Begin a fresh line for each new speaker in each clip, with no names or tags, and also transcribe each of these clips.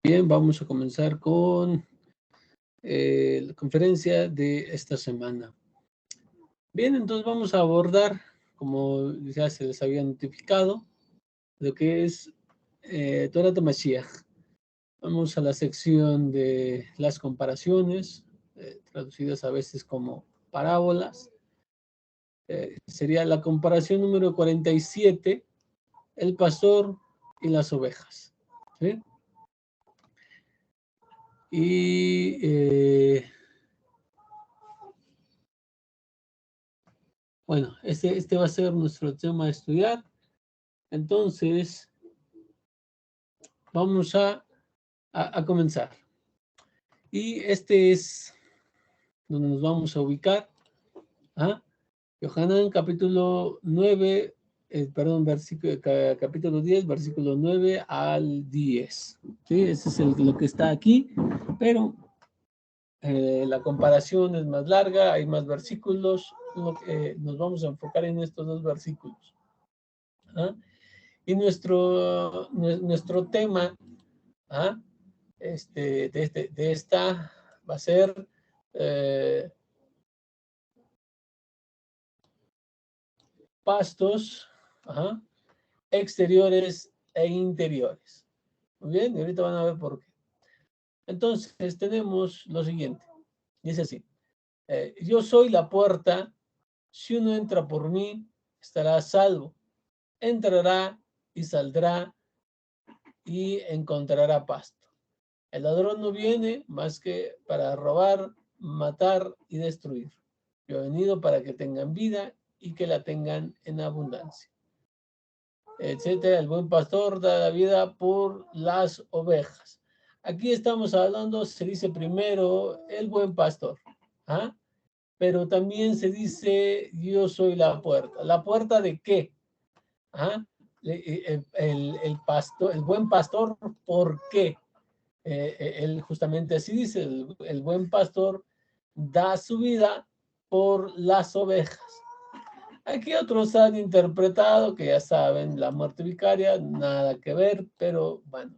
Bien, vamos a comenzar con la conferencia de esta semana. Bien, entonces vamos a abordar, como ya se les había notificado, lo que es Torah de Mashiach. Vamos a la sección de las comparaciones, traducidas a veces como parábolas. Sería la comparación número 47, el pastor y las ovejas. ¿Sí? Y bueno, este va a ser nuestro tema a estudiar. Entonces, vamos a comenzar. Y este es donde nos vamos a ubicar. ¿Ah? Yohanan capítulo 9, capítulo 10, versículo 9 al 10. ¿Sí? Ese es lo que está aquí, pero la comparación es más larga, hay más versículos. Nos vamos a enfocar en estos dos versículos. ¿Ah? Y nuestro tema de esta va a ser pastos exteriores e interiores. Muy bien, y ahorita van a ver por qué. Entonces tenemos lo siguiente. Dice así. Yo soy la puerta. Si uno entra por mí, estará a salvo. Entrará y saldrá y encontrará pasto. El ladrón no viene más que para robar, matar y destruir. Yo he venido para que tengan vida y que la tengan en abundancia. Etcétera. El buen pastor da la vida por las ovejas. Aquí estamos hablando, se dice primero el buen pastor. ¿Ah? Pero también se dice yo soy la puerta. ¿La puerta de qué? ¿Ah? El pastor, el buen pastor, ¿por qué? Él justamente así dice, el buen pastor da su vida por las ovejas. Aquí otros han interpretado, que ya saben, la muerte vicaria, nada que ver, pero bueno,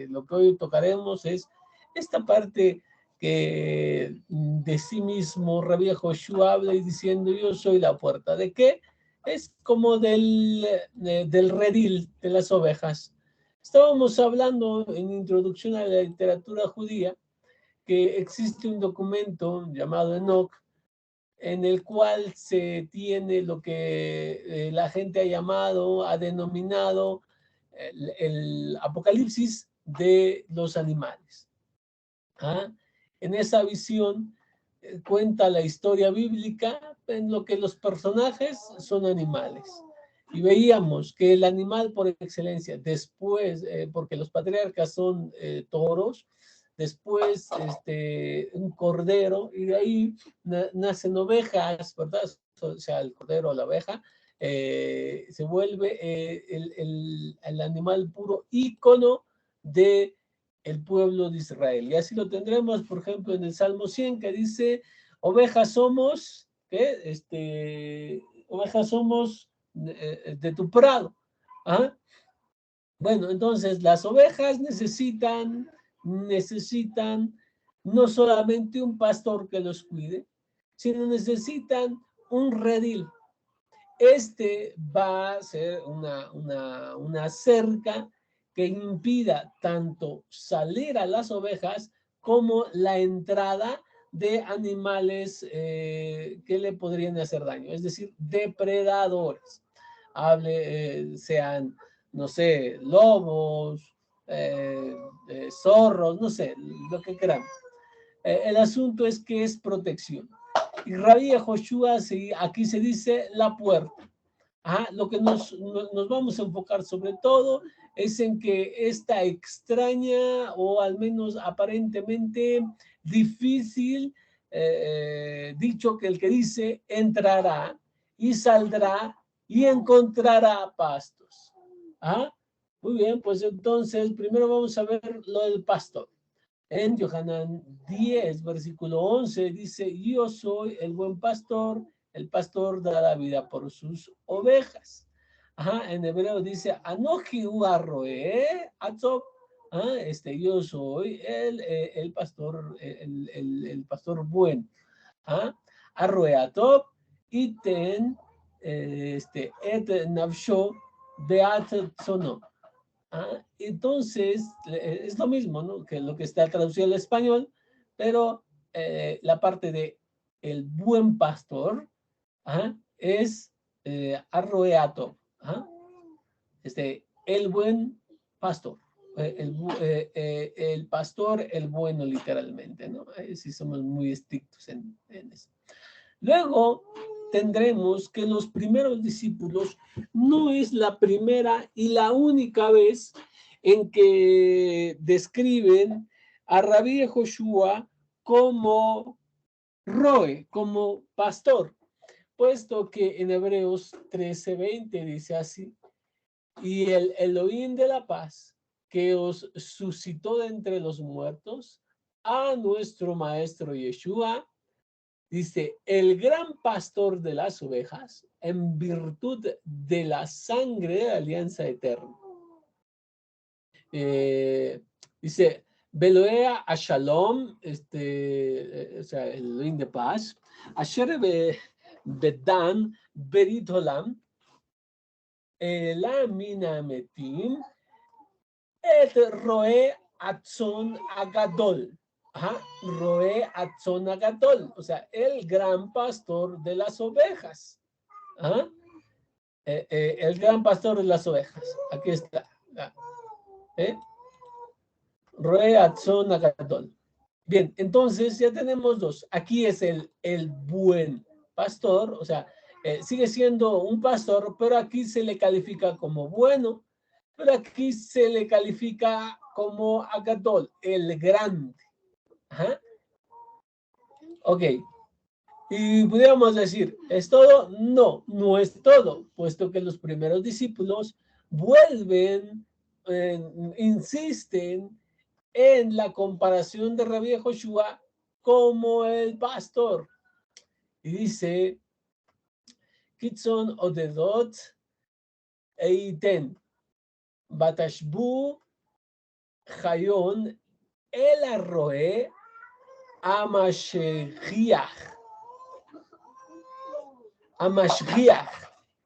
lo que hoy tocaremos es esta parte que de sí mismo Rabbi Joshua habla y diciendo yo soy la puerta. ¿De qué? Es como del redil de las ovejas. Estábamos hablando en introducción a la literatura judía que existe un documento llamado Enoch en el cual se tiene lo que la gente ha llamado, ha denominado el apocalipsis de los animales. ¿Ah? En esa visión cuenta la historia bíblica en lo que los personajes son animales. Y veíamos que el animal por excelencia, después, porque los patriarcas son toros, después un cordero, y de ahí nacen ovejas, ¿verdad? O sea, el cordero o la oveja, se vuelve el animal puro ícono de el pueblo de Israel. Y así lo tendremos, por ejemplo, en el Salmo 100, que dice, ovejas somos, ¿qué? Ovejas somos de tu prado. ¿Ah? Bueno, entonces las ovejas necesitan no solamente un pastor que los cuide, sino necesitan un redil. Este va a ser una cerca que impida tanto salir a las ovejas como la entrada de animales que le podrían hacer daño, es decir, depredadores. Sean, no sé, lobos, zorros, no sé, lo que queramos. El asunto es que es protección. Y Rabbi Joshua, aquí se dice la puerta. Lo que nos vamos a enfocar sobre todo es en que esta extraña o al menos aparentemente difícil dicho que el que dice entrará y saldrá y encontrará pastos. Muy bien, pues entonces primero vamos a ver lo del pastor. En Yohanan 10, versículo 11, dice, yo soy el buen pastor, el pastor da la vida por sus ovejas. En hebreo dice, Anoji uarroe, atzob, Yo soy el pastor, el pastor bueno. Arroeatop iten et nafsho beat sono. Entonces, es lo mismo, ¿no? Que lo que está traducido al español, pero la parte de el buen pastor es arroeato, el buen pastor. El pastor, el bueno, literalmente, ¿no? Si somos muy estrictos en eso. Luego tendremos que los primeros discípulos no es la primera y la única vez en que describen a Rabí Joshua como Roe, como pastor, puesto que en Hebreos 13:20 dice así, y el Elohim de la paz, que os suscitó de entre los muertos, a nuestro maestro Yeshua, dice, el gran pastor de las ovejas, en virtud de la sangre de la alianza eterna. Dice, Beloea a Shalom, o sea, el Elohim de paz, Asher Bedan Berit Olam, la mina metim, et roe atzon agadol. Roe atzon agadol, o sea, el gran pastor de las ovejas. El gran pastor de las ovejas. Aquí está. Roe atzon agadol. Bien, entonces ya tenemos dos. Aquí es el buen pastor, o sea, sigue siendo un pastor, pero aquí se le califica como bueno, pero aquí se le califica como agadol, el grande. Ok. Y podríamos decir, ¿es todo? No, no es todo, puesto que los primeros discípulos vuelven, insisten en la comparación de Rabí Joshua como el pastor. Y dice, Kitson Odedot Eiten, Batashbu Hayon El Arroe Amashegiach. Amashgiach,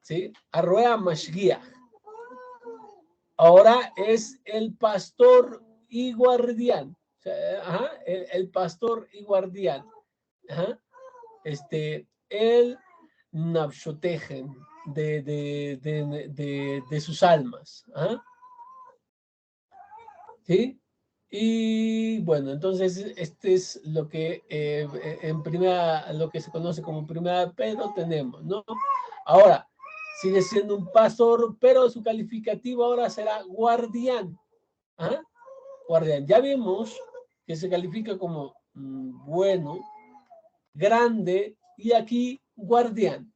¿sí? Arroe Amashgiach. Ahora es el pastor y guardián. O sea, el pastor y guardián. El Nabshotegen de sus almas. ¿Sí? Y bueno, entonces este es lo que en primera, lo que se conoce como primera Pedro tenemos, ¿no? Ahora, sigue siendo un pastor, pero su calificativo ahora será guardián. Guardián. Ya vimos que se califica como bueno, grande, y aquí guardián.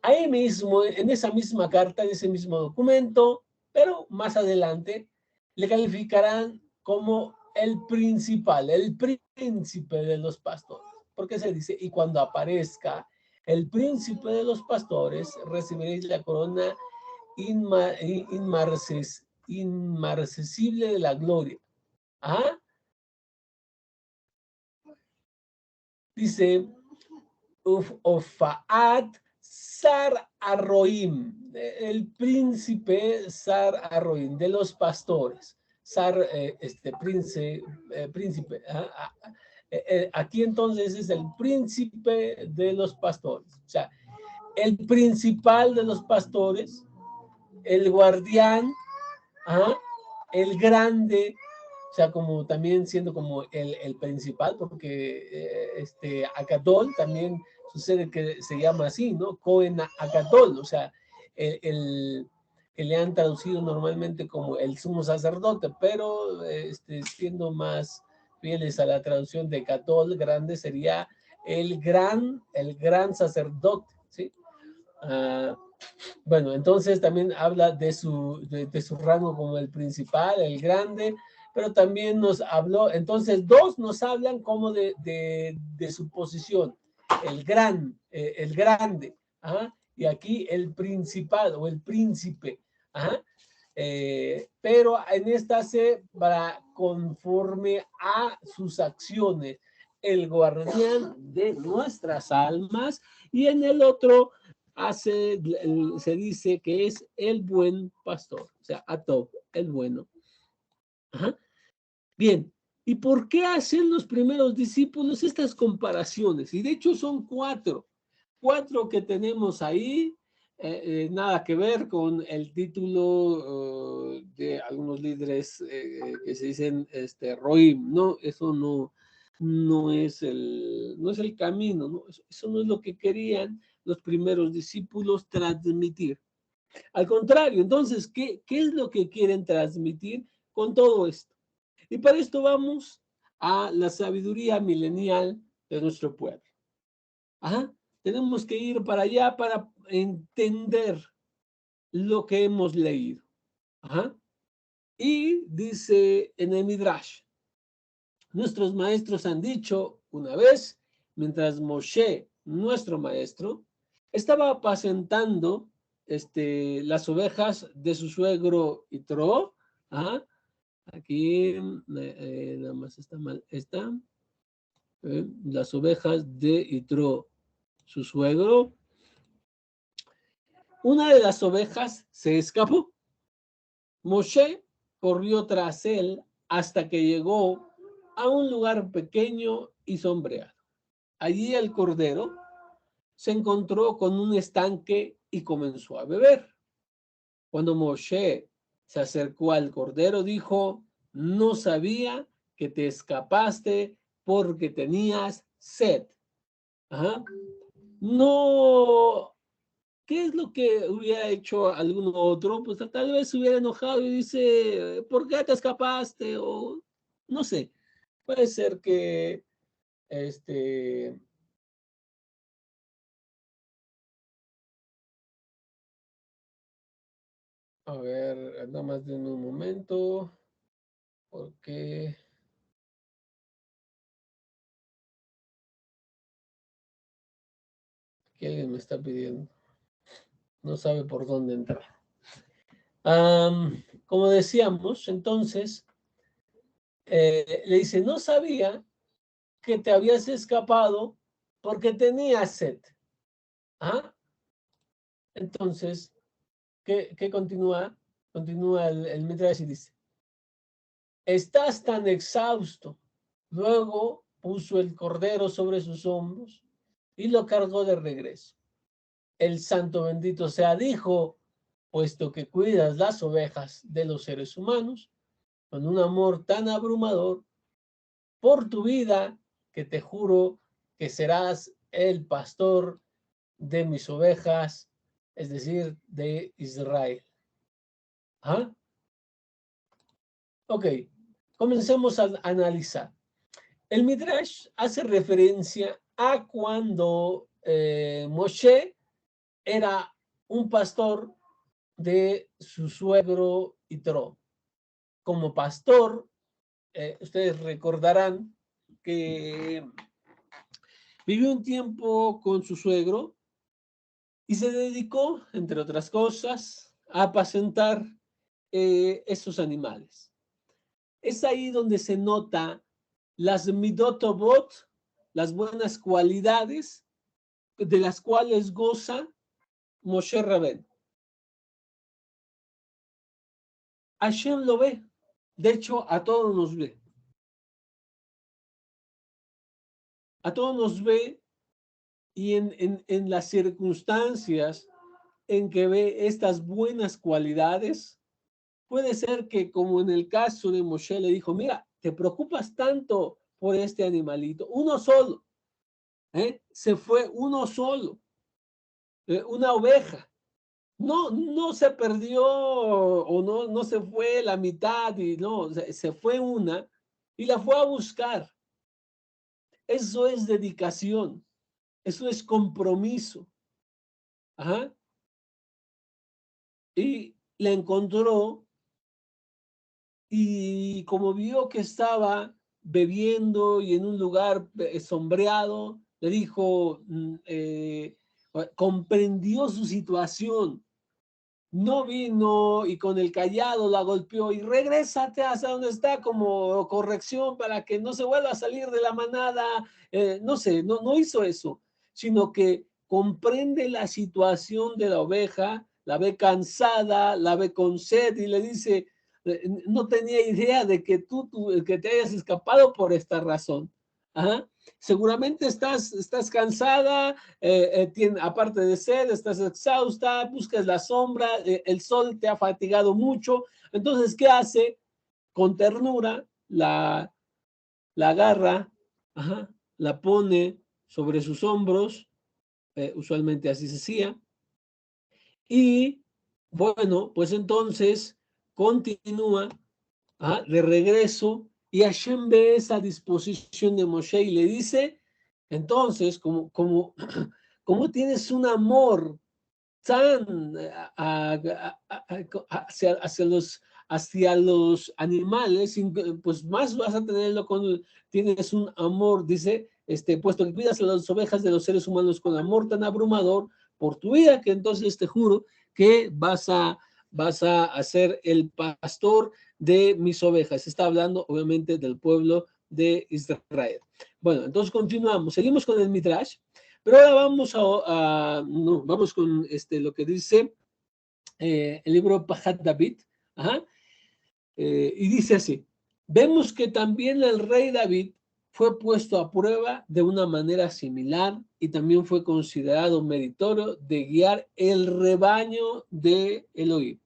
Ahí mismo, en esa misma carta, en ese mismo documento, pero más adelante, le calificarán como el principal, el príncipe de los pastores. Porque se dice, y cuando aparezca el príncipe de los pastores, recibiréis la corona inmarcesible de la gloria. Dice, Ofaat Sar Arroim, el príncipe Sar Arroim, de los pastores. Sar, príncipe. Aquí entonces es el príncipe de los pastores. O sea, el principal de los pastores, el guardián, el grande, o sea, como también siendo como el principal, porque Acatol también sucede que se llama así, ¿no? Cohen Acatol, o sea, que le han traducido normalmente como el sumo sacerdote, pero siendo más fieles a la traducción de Catol, grande sería el gran sacerdote, ¿sí? Bueno, entonces también habla de su rango como el principal, el grande, pero también nos habló, entonces dos nos hablan como de su posición, el grande, y aquí el principal o el príncipe. pero en esta hace para conforme a sus acciones, el guardián de nuestras almas, y en el otro se dice que es el buen pastor, o sea, Atov, el bueno. Ajá. Bien, ¿y por qué hacen los primeros discípulos estas comparaciones? Y de hecho son cuatro que tenemos ahí, nada que ver con el título de algunos líderes que se dicen Roim, no, eso no es el camino, ¿no? Eso no es lo que querían los primeros discípulos transmitir. Al contrario, entonces, ¿qué es lo que quieren transmitir con todo esto? Y para esto vamos a la sabiduría milenial de nuestro pueblo. Ajá. Tenemos que ir para allá para entender lo que hemos leído. Ajá. Y dice en el Midrash, nuestros maestros han dicho una vez, mientras Moshe, nuestro maestro, estaba apacentando las ovejas de su suegro Yitro. Ajá. Aquí nada más está mal. Las ovejas de Yitro, su suegro. Una de las ovejas se escapó. Moshe corrió tras él hasta que llegó a un lugar pequeño y sombreado. Allí el cordero se encontró con un estanque y comenzó a beber. Cuando Moshe se acercó al cordero, dijo: no sabía que te escapaste porque tenías sed. Ajá. No, ¿qué es lo que hubiera hecho alguno otro? Pues tal vez se hubiera enojado y dice, ¿por qué te escapaste? O no sé, puede ser que, este, a ver, nada más de un momento, porque aquí alguien me está pidiendo, no sabe por dónde entrar. Como decíamos, entonces, le dice, no sabía que te habías escapado porque tenías sed. ¿Ah? Entonces, ¿qué continúa? Continúa el Midrash y dice, estás tan exhausto. Luego puso el cordero sobre sus hombros y lo cargó de regreso. El santo bendito sea, dijo, puesto que cuidas las ovejas de los seres humanos, con un amor tan abrumador por tu vida, que te juro que serás el pastor de mis ovejas, es decir, de Israel. ¿Ah? Ok, comencemos a analizar. El Midrash hace referencia a cuando Moshe era un pastor de su suegro Yitro. Como pastor, ustedes recordarán que vivió un tiempo con su suegro y se dedicó, entre otras cosas, a apacentar esos animales. Es ahí donde se nota las midotobot, las buenas cualidades de las cuales goza Moshe Rabén. Hashem lo ve, de hecho a todos nos ve. A todos nos ve y en las circunstancias en que ve estas buenas cualidades, puede ser que como en el caso de Moshe le dijo, mira, te preocupas tanto por este animalito, uno solo, se fue uno solo, una oveja. No se perdió o no se fue la mitad, y no, se fue una y la fue a buscar. Eso es dedicación, eso es compromiso. Ajá. Y la encontró y como vio que estaba bebiendo y en un lugar sombreado, le dijo, comprendió su situación. no vino y con el cayado la golpeó y regrésate hasta donde está como corrección para que no se vuelva a salir de la manada. No sé, no hizo eso, sino que comprende la situación de la oveja, la ve cansada, la ve con sed y le dice, no tenía idea de que que te hayas escapado por esta razón. Ajá. Seguramente estás cansada, aparte de sed, estás exhausta, buscas la sombra, el sol te ha fatigado mucho. Entonces, ¿qué hace? Con ternura la agarra, ajá, la pone sobre sus hombros, usualmente así se hacía, y bueno, pues entonces continúa, ajá, de regreso, y Hashem ve esa disposición de Moshe y le dice, entonces, como tienes un amor tan hacia los animales, pues más vas a tenerlo cuando tienes un amor, dice, puesto que cuidas a las ovejas de los seres humanos con amor tan abrumador por tu vida, que entonces te juro que vas a ser el pastor de mis ovejas. Está hablando obviamente del pueblo de Israel. Bueno, entonces continuamos, seguimos con el Midrash. Pero ahora vamos con lo que dice el libro Pahat David. Ajá, y dice así, vemos que también el rey David fue puesto a prueba de una manera similar y también fue considerado meritorio de guiar el rebaño de Elohim.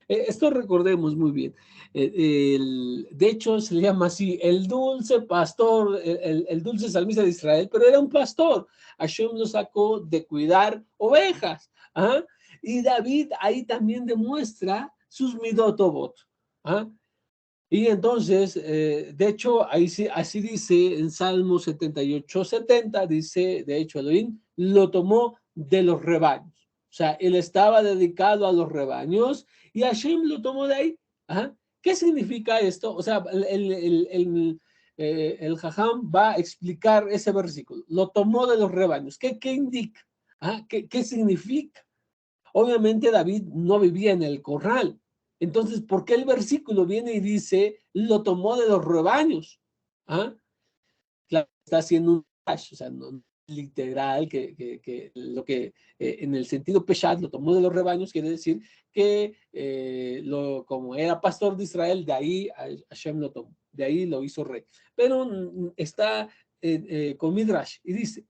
Esto recordemos muy bien. De hecho, se le llama así el dulce pastor, el dulce salmista de Israel, pero era un pastor. Hashem lo sacó de cuidar ovejas. ¿Ah? Y David ahí también demuestra sus midotobot. ¿Ah? Y entonces, de hecho, ahí sí, así dice en Salmo 78:70, dice, de hecho, Elohim lo tomó de los rebaños. O sea, él estaba dedicado a los rebaños y Hashem lo tomó de ahí. Ajá. ¿Qué significa esto? O sea, el Jajam va a explicar ese versículo. Lo tomó de los rebaños. ¿Qué indica? ¿Ah? ¿Qué significa? Obviamente David no vivía en el corral. Entonces, ¿por qué el versículo viene y dice, lo tomó de los rebaños? ¿Ah? Claro, está haciendo un dash, o sea, no literal, que lo que en el sentido peshat lo tomó de los rebaños, quiere decir que como era pastor de Israel, de ahí Hashem lo tomó, de ahí lo hizo rey. Pero está con Midrash y dice,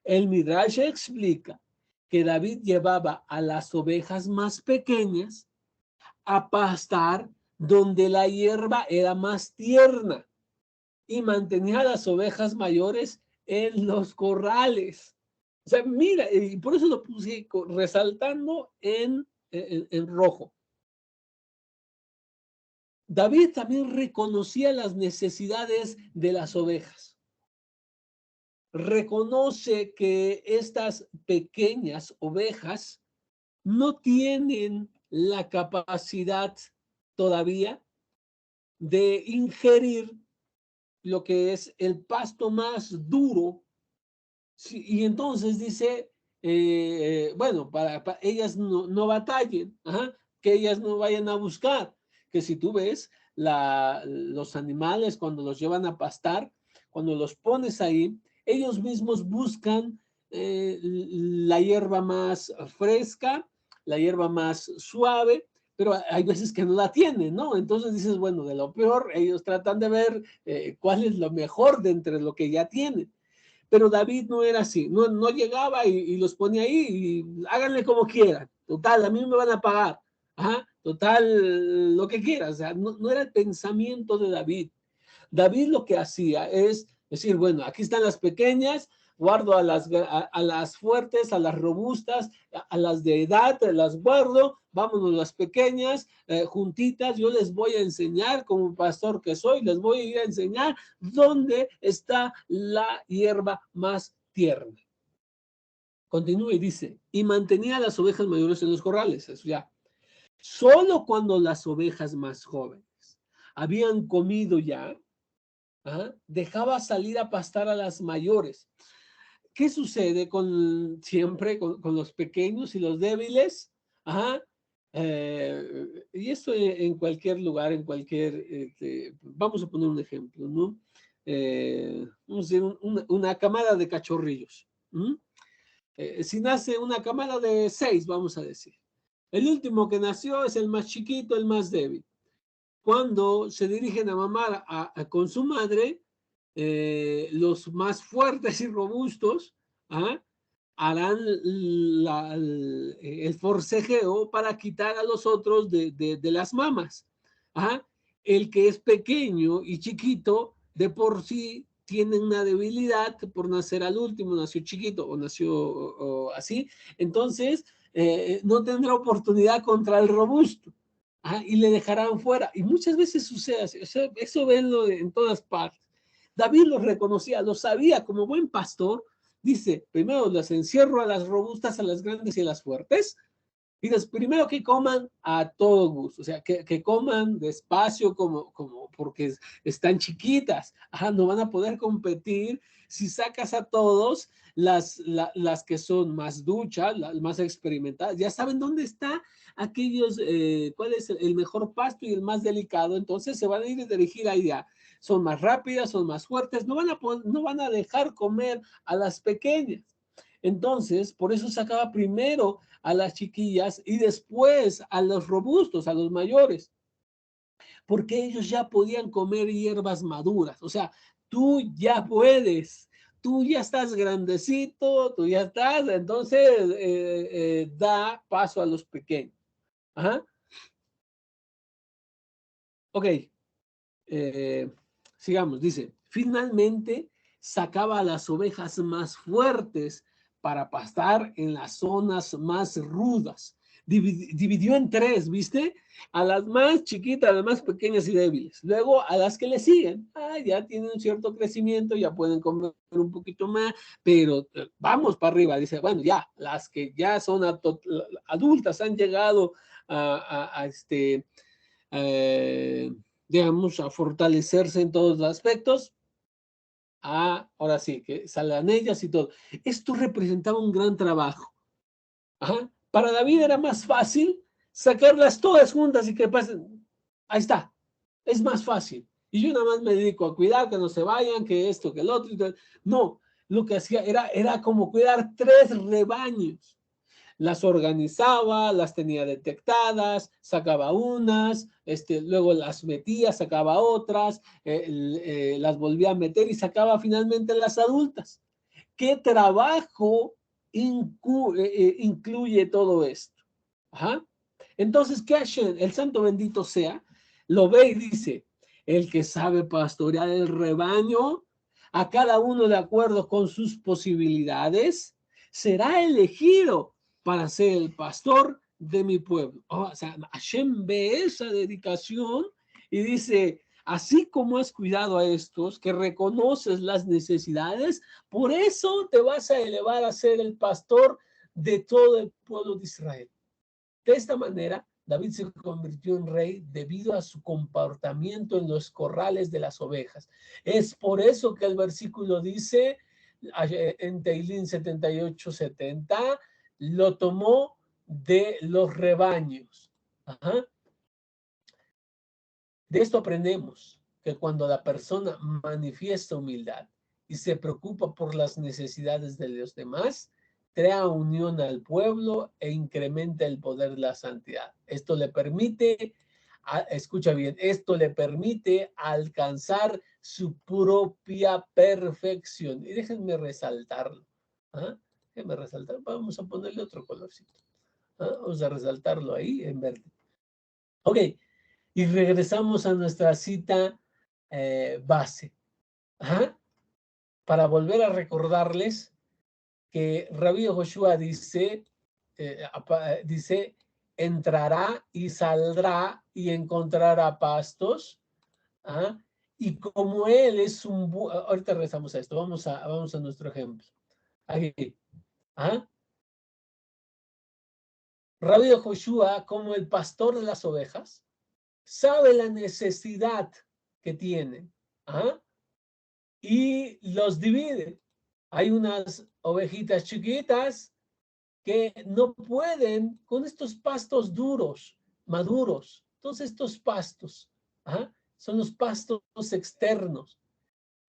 el Midrash explica que David llevaba a las ovejas más pequeñas a pastar donde la hierba era más tierna y mantenía a las ovejas mayores en los corrales. O sea, mira, y por eso lo puse resaltando en rojo. David también reconocía las necesidades de las ovejas. Reconoce que estas pequeñas ovejas no tienen la capacidad todavía de ingerir lo que es el pasto más duro. Sí, y entonces dice, bueno, para ellas no batallen, ajá, que ellas no vayan a buscar, que si tú ves los animales cuando los llevan a pastar, cuando los pones ahí, ellos mismos buscan la hierba más fresca, la hierba más suave, pero hay veces que no la tienen, ¿no? Entonces dices, bueno, de lo peor, ellos tratan de ver cuál es lo mejor de entre lo que ya tienen. Pero David no era así, no llegaba y los ponía ahí y háganle como quieran. Total, a mí me van a pagar. Ajá, total, lo que quieras. O sea, no era el pensamiento de David. David lo que hacía es decir, bueno, aquí están las pequeñas, guardo a las fuertes, a las robustas, a las de edad, las guardo, vámonos las pequeñas, juntitas, yo les voy a enseñar, como pastor que soy, les voy a ir a enseñar dónde está la hierba más tierna. Continúa y dice, y mantenía a las ovejas mayores en los corrales, eso ya. Solo cuando las ovejas más jóvenes habían comido ya, dejaba salir a pastar a las mayores. ¿Qué sucede siempre con los pequeños y los débiles? Ajá, Y esto en cualquier lugar, en cualquier, vamos a poner un ejemplo, ¿no? Vamos a decir una camada de cachorrillos. Si nace una camada de 6, vamos a decir. El último que nació es el más chiquito, el más débil. Cuando se dirigen a mamar con su madre, los más fuertes y robustos, ¿ah?, harán el forcejeo para quitar a los otros de las mamas. ¿Ah? El que es pequeño y chiquito, de por sí tiene una debilidad por nacer al último, nació chiquito o nació así, entonces no tendrá oportunidad contra el robusto. Y le dejarán fuera. Y muchas veces sucede así. O sea, eso venlo en todas partes. David los reconocía, lo sabía como buen pastor. Dice, primero las encierro a las robustas, a las grandes y a las fuertes. Y primero que coman a todo gusto, o sea, que coman despacio porque están chiquitas. No van a poder competir si sacas a todos las que son más duchas, las más experimentadas. Ya saben dónde está aquellos, cuál es el mejor pasto y el más delicado. Entonces se van a ir a dirigir allá. Son más rápidas, son más fuertes, no van a dejar comer a las pequeñas. Entonces, por eso sacaba primero a las chiquillas y después a los robustos, a los mayores, porque ellos ya podían comer hierbas maduras. O sea, tú ya puedes, tú ya estás grandecito, tú ya estás, entonces da paso a los pequeños. Ajá. Ok, sigamos, dice, finalmente sacaba a las ovejas más fuertes para pastar en las zonas más rudas. Dividió en tres, ¿viste? A las más chiquitas, a las más pequeñas y débiles. Luego a las que le siguen. Ya tienen un cierto crecimiento, ya pueden comer un poquito más, pero vamos para arriba. Dice, bueno, ya, las que ya son adultas, han llegado a eh, digamos, a fortalecerse en todos los aspectos. Ahora sí, que salgan ellas y todo. Esto representaba un gran trabajo. Para David era más fácil sacarlas todas juntas y que pasen. Ahí está, es más fácil. Y yo nada más me dedico a cuidar que no se vayan, que esto, que el otro. No, lo que hacía era como cuidar 3 rebaños. Las organizaba, las tenía detectadas, sacaba unas, luego las metía, sacaba otras, las volvía a meter y sacaba finalmente las adultas. ¿Qué trabajo incluye todo esto? Ajá. Entonces, ¿qué Hashem, el santo bendito sea, lo ve y dice, el que sabe pastorear el rebaño, a cada uno de acuerdo con sus posibilidades, será elegido para ser el pastor de mi pueblo. O sea, Hashem ve esa dedicación y dice, así como has cuidado a estos, que reconoces las necesidades, por eso te vas a elevar a ser el pastor de todo el pueblo de Israel. De esta manera, David se convirtió en rey debido a su comportamiento en los corrales de las ovejas. Es por eso que el versículo dice en Teilín 78:70, lo tomó de los rebaños. Ajá. De esto aprendemos que cuando la persona manifiesta humildad y se preocupa por las necesidades de los demás, crea unión al pueblo e incrementa el poder de la santidad. Esto le permite, escucha bien, esto le permite alcanzar su propia perfección. Y déjenme resaltarlo. Déjenme resaltar. Vamos a ponerle otro colorcito. Vamos a resaltarlo ahí en verde. Ok. Y regresamos a nuestra cita base. Para volver a recordarles que Rabí Joshua dice, entrará y saldrá y encontrará pastos. Y como él es ahorita regresamos a esto, vamos a nuestro ejemplo. Aquí. Rabí Joshua, como el pastor de las ovejas, sabe la necesidad que tienen. Y los divide. Hay unas ovejitas chiquitas que no pueden con estos pastos duros, maduros. Entonces estos pastos, ¿ah? Son los pastos externos.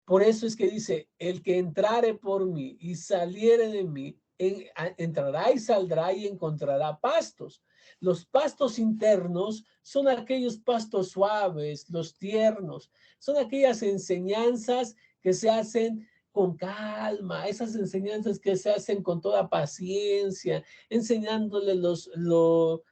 Por eso es que dice, el que entrare por mí y saliere de mí, entrará y saldrá y encontrará pastos. Los pastos internos son aquellos pastos suaves, los tiernos, son aquellas enseñanzas que se hacen con calma, esas enseñanzas que se hacen con toda paciencia, enseñándole lo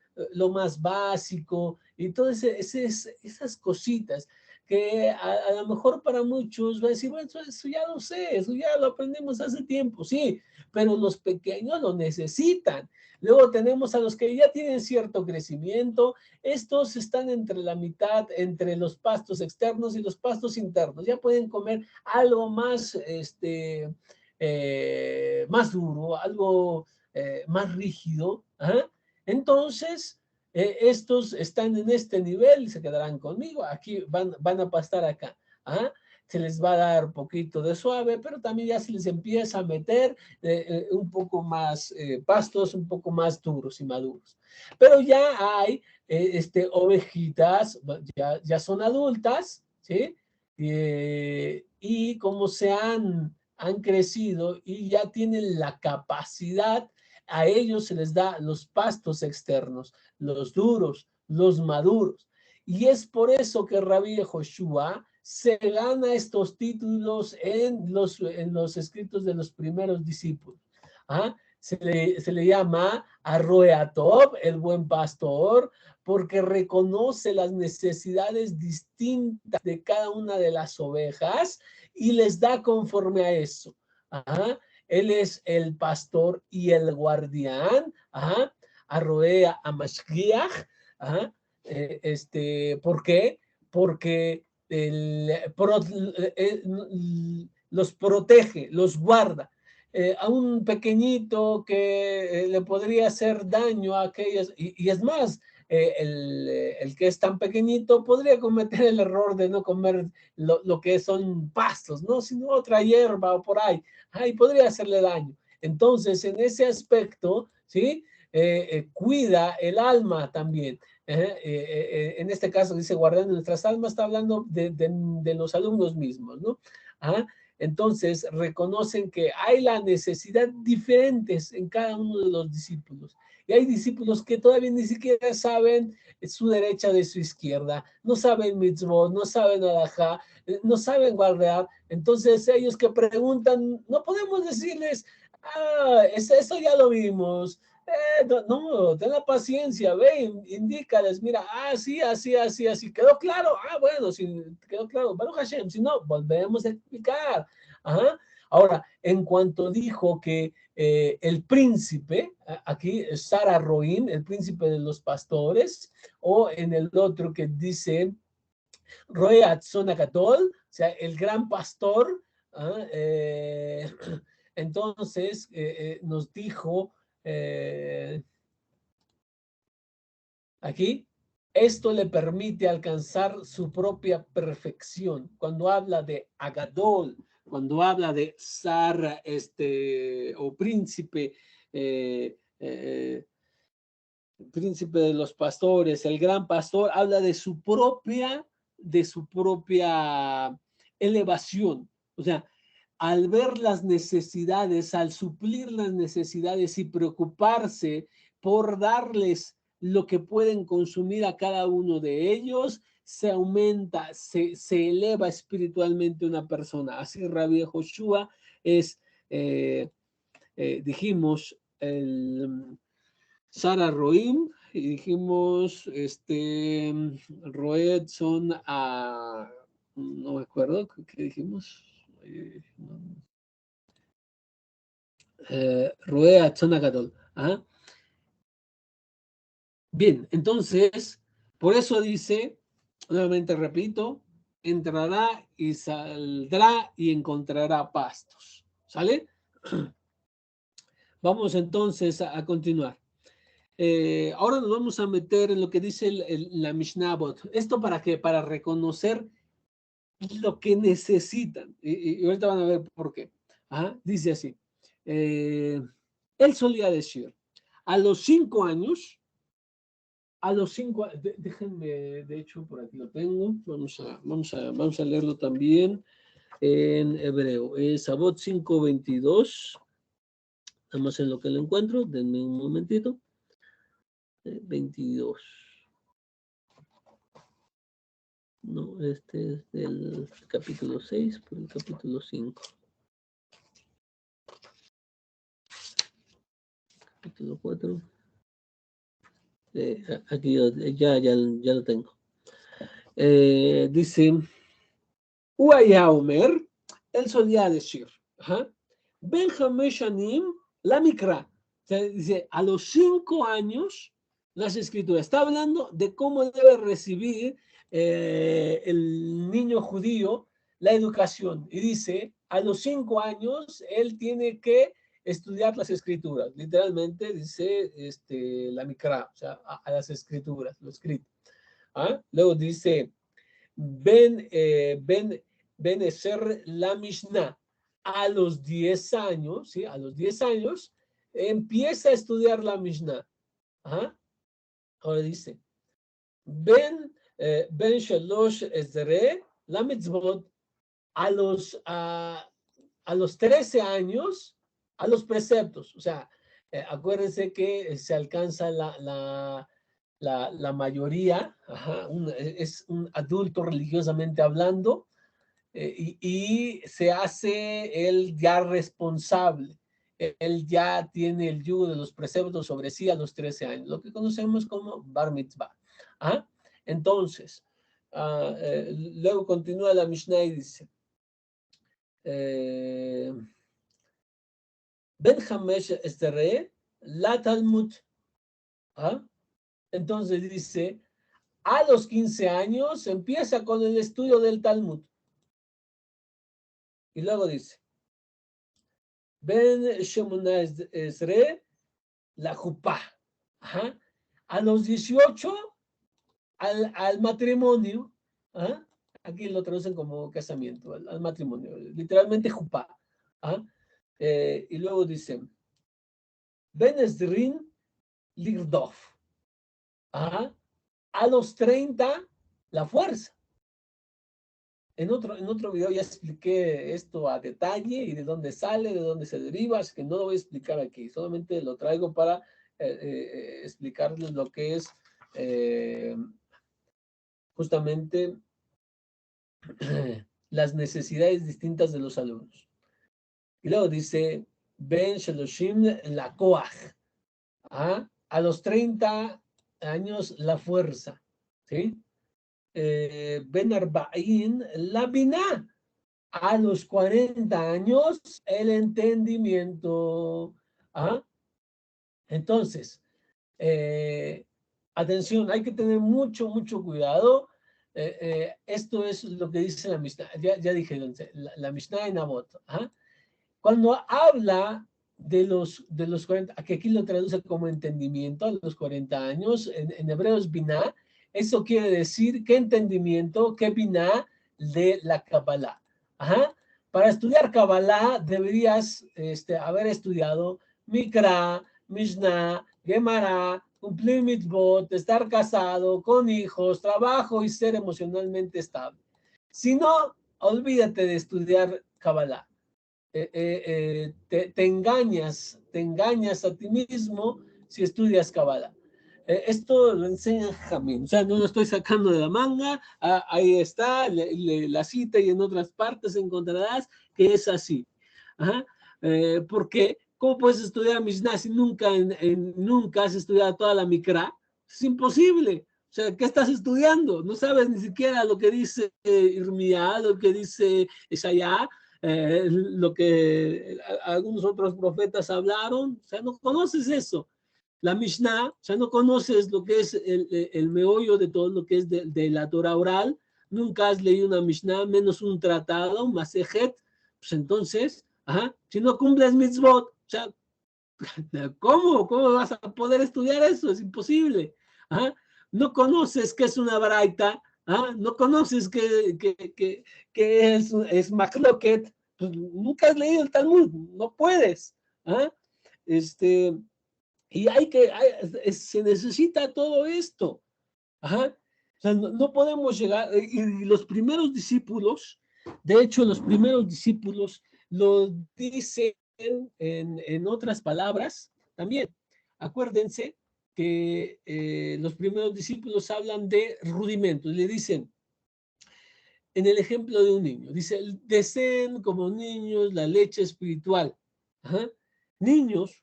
más básico y todas esas cositas que a lo mejor para muchos va a decir, bueno, eso ya lo sé, eso ya lo aprendimos hace tiempo, sí, pero los pequeños lo necesitan. Luego tenemos a los que ya tienen cierto crecimiento, estos están entre la mitad, entre los pastos externos y los pastos internos, ya pueden comer algo más, más duro, algo más rígido. ¿Ah? Entonces, estos están en este nivel y se quedarán conmigo. Aquí van a pastar acá. ¿Ah? Se les va a dar un poquito de suave, pero también ya se les empieza a meter un poco más pastos, un poco más duros y maduros. Pero ya hay ovejitas, ya son adultas, ¿sí? Y como han crecido y ya tienen la capacidad, a ellos se les da los pastos externos, los duros, los maduros. Y es por eso que Rabbi Joshua se gana estos títulos en los escritos de los primeros discípulos. ¿Ah? Se le llama Arroeatov, el buen pastor, porque reconoce las necesidades distintas de cada una de las ovejas y les da conforme a eso. ¿Ah? Él es el pastor y el guardián. ¿Ah? Arroea a Mashgiach. ¿Ah? ¿Por qué? Porque los protege, los guarda. A un pequeñito que le podría hacer daño a aquellas, y es más, el que es tan pequeñito podría cometer el error de no comer lo que son pastos, ¿no? Sino otra hierba o por ahí, ahí podría hacerle daño. Entonces, en ese aspecto, ¿sí? Cuida el alma también. En este caso dice guardando nuestras almas, está hablando de los alumnos mismos, ¿no? ¿Ah? Entonces reconocen que hay la necesidad diferentes en cada uno de los discípulos. Y hay discípulos que todavía ni siquiera saben su derecha de su izquierda, no saben mitzvot, no saben alajá, no saben guardar. Entonces ellos que preguntan, no podemos decirles, ah, eso ya lo vimos. No, ten la paciencia, ve, indícales, mira, sí, así, quedó claro, bueno, si quedó claro, Baruch Hashem, si no, volvemos a explicar. Ajá. Ahora, en cuanto dijo que el príncipe, aquí Sara Roim, el príncipe de los pastores, o en el otro que dice Roy Atzonakatol, o sea, el gran pastor, entonces nos dijo aquí, esto le permite alcanzar su propia perfección. Cuando habla de Agadol, cuando habla de Sar, o príncipe, príncipe de los pastores, el gran pastor, habla de su propia elevación. O sea, al ver las necesidades, al suplir las necesidades y preocuparse por darles lo que pueden consumir a cada uno de ellos, se aumenta, se eleva espiritualmente una persona. Así Rabbi Joshua es, dijimos, el Sara Roim, y dijimos, Roed son a, no me acuerdo, ¿qué dijimos? Roed son a Gadol. ¿Ah? Bien, entonces, por eso dice, nuevamente repito, entrará y saldrá y encontrará pastos. ¿Sale? Vamos entonces a continuar. Ahora nos vamos a meter en lo que dice la Mishnah Bot. ¿Esto para qué? Para reconocer lo que necesitan. Y ahorita van a ver por qué. Ajá, dice así. Él solía decir, a los 5 años, déjenme, de hecho, por aquí lo tengo, vamos a leerlo también en hebreo. Es Sabot 5:22, nada más en lo que lo encuentro, denme un momentito. 22. No, este es del capítulo 6 por el capítulo 5. Capítulo 4. Aquí ya lo tengo. Dice, Uayaomer, él solía decir, Benjamín Shanim, la Mikra. Dice, a los 5 años, las escrituras. Está hablando de cómo debe recibir el niño judío la educación. Y dice, a los 5 años, él tiene que estudiar las escrituras. Literalmente dice la Mikra, o sea, a las escrituras, lo escrito. Luego dice, Ben Eser la Mishnah. A los 10 años, ¿sí? A los 10 años, empieza a estudiar la Mishnah. Ahora dice, Ben Shalosh Ezre la Mitzvot. A los 13 años, a los preceptos. O sea, acuérdense que se alcanza la mayoría, es un adulto religiosamente hablando, y se hace él ya responsable. Él ya tiene el yugo de los preceptos sobre sí a los 13 años, lo que conocemos como Bar Mitzvah. Entonces, luego continúa la Mishnah y dice, Ben Hamesh Estere, la Talmud. Entonces dice, a los 15 años empieza con el estudio del Talmud. Y luego dice, Ben Shemuna Esre, la Jupá. A los 18, al matrimonio. Aquí lo traducen como casamiento, al matrimonio. Literalmente Jupá. Y luego dice, Ben Esrin Lirdov. A los 30, la fuerza. En otro video ya expliqué esto a detalle y de dónde sale, de dónde se deriva, así que no lo voy a explicar aquí, solamente lo traigo para explicarles lo que es justamente las necesidades distintas de los alumnos. Y luego dice, Ben Sheloshim la Koach. A los 30 años, la fuerza. ¿Sí? Ben Arba'in la Binah. A los 40 años, el entendimiento. Entonces, atención, hay que tener mucho cuidado. Esto es lo que dice la Mishnah. Ya dije, la Mishnah en Avot. Cuando habla de los 40, que aquí lo traduce como entendimiento, a los 40 años, en hebreo es Binah, eso quiere decir qué entendimiento, qué Binah de la Kabbalah. Para estudiar Kabbalah deberías haber estudiado Mikra, Mishnah, Gemara, cumplir mitzvot, estar casado, con hijos, trabajo y ser emocionalmente estable. Si no, olvídate de estudiar Kabbalah. Te engañas a ti mismo si estudias Kabbalah. Esto lo enseña Jamín, o sea, no lo estoy sacando de la manga, ahí está la cita y en otras partes encontrarás que es así. Porque, ¿cómo puedes estudiar Mishnah si nunca has estudiado toda la Mikra? Es imposible. O sea, ¿qué estás estudiando? No sabes ni siquiera lo que dice Irmía, lo que dice Ishaya, lo que algunos otros profetas hablaron. O sea, no conoces eso. La Mishnah, o sea, no conoces lo que es el meollo de todo lo que es de la Torah oral, nunca has leído una Mishnah, menos un tratado, un Masejet, pues entonces, si no cumples mitzvot, o sea, ¿cómo vas a poder estudiar eso? Es imposible. No conoces qué es una baraita, no conoces qué es machloket, pues nunca has leído el Talmud, no puedes. Y se necesita todo esto. Ajá. O sea, no podemos llegar, y los primeros discípulos, de hecho, los primeros discípulos lo dicen en otras palabras también. Acuérdense que los primeros discípulos hablan de rudimentos, le dicen, en el ejemplo de un niño, dice, deseen como niños la leche espiritual. Ajá. Niños,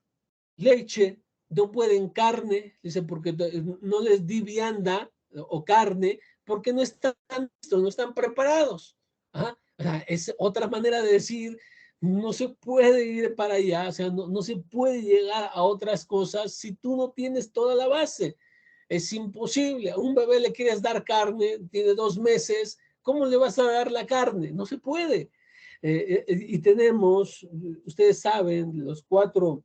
leche, no pueden carne, dice, porque no les di vianda o carne, porque no están listos, no están preparados. Ajá. O sea, es otra manera de decir, no se puede ir para allá, o sea, no se puede llegar a otras cosas si tú no tienes toda la base. Es imposible. A un bebé le quieres dar carne, tiene 2 meses, ¿cómo le vas a dar la carne? No se puede. Y tenemos, ustedes saben, los cuatro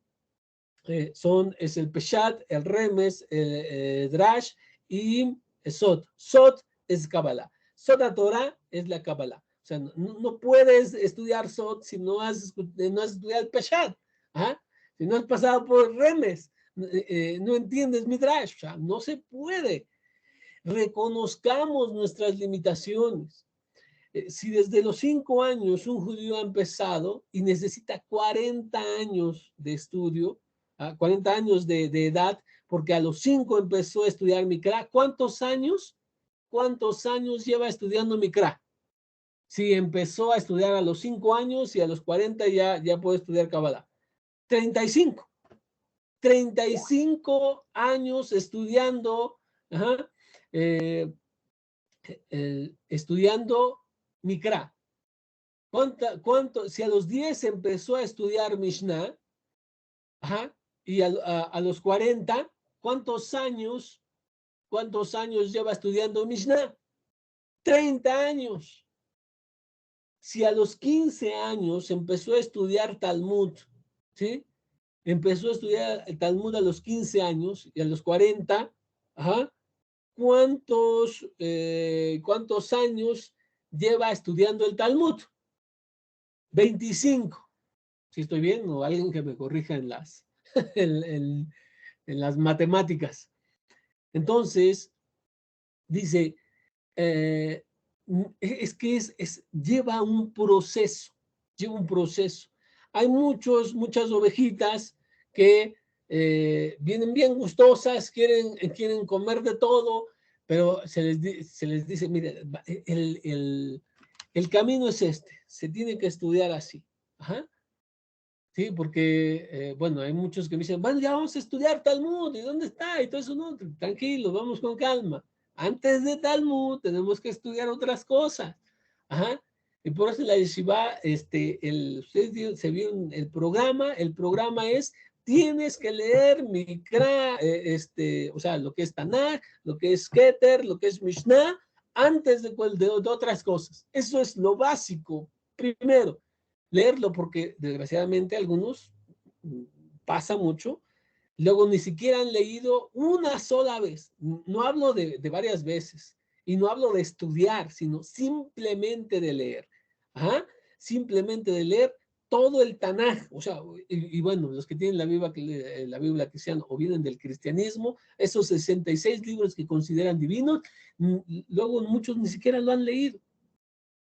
es el Peshat, el Remes, el Drash y el Sot. Sot es Kabbalah. Sot Torah es la Kabbalah. O sea, no puedes estudiar Sot si no has estudiado el Peshat. ¿Ah? Si no has pasado por Remes, no entiendes Midrash. O sea, no se puede. Reconozcamos nuestras limitaciones. Si desde los 5 años un judío ha empezado y necesita 40 años de estudio, 40 años de edad, porque a los 5 empezó a estudiar Mikra, ¿cuántos años lleva estudiando Mikra? Si empezó a estudiar a los 5 años y a los 40 ya puede estudiar Kabbalah. 35. 35 años estudiando, ajá, estudiando Mikra. Si a los 10 empezó a estudiar Mishnah, ajá, y a los 40, ¿cuántos años lleva estudiando Mishnah? 30 años. Si a los 15 años empezó a estudiar Talmud, ¿sí? Empezó a estudiar el Talmud a los 15 años y a los 40, ajá, ¿cuántos años lleva estudiando el Talmud? 25. Si estoy bien, o alguien que me corrija en las matemáticas. Entonces, dice, es que lleva un proceso, Hay muchas ovejitas que vienen bien gustosas, quieren comer de todo, pero se les dice, mire, el camino es este, se tiene que estudiar así. Ajá. Sí, porque, bueno, hay muchos que me dicen, bueno, ya vamos a estudiar Talmud, ¿y dónde está? Y todo eso, no, tranquilo, vamos con calma. Antes de Talmud tenemos que estudiar otras cosas. Ajá. Y por eso la yeshiva, ustedes se vieron el programa es, tienes que leer Mikra, o sea, lo que es Tanakh, lo que es Keter, lo que es Mishnah, antes de otras cosas. Eso es lo básico, primero leerlo, porque desgraciadamente algunos pasa mucho, luego ni siquiera han leído una sola vez. No hablo de varias veces y no hablo de estudiar, sino simplemente de leer. ¿Ah? Simplemente de leer todo el Tanaj, o sea, y bueno, los que tienen la Biblia cristiana o vienen del cristianismo, esos 66 libros que consideran divinos, luego muchos ni siquiera lo han leído.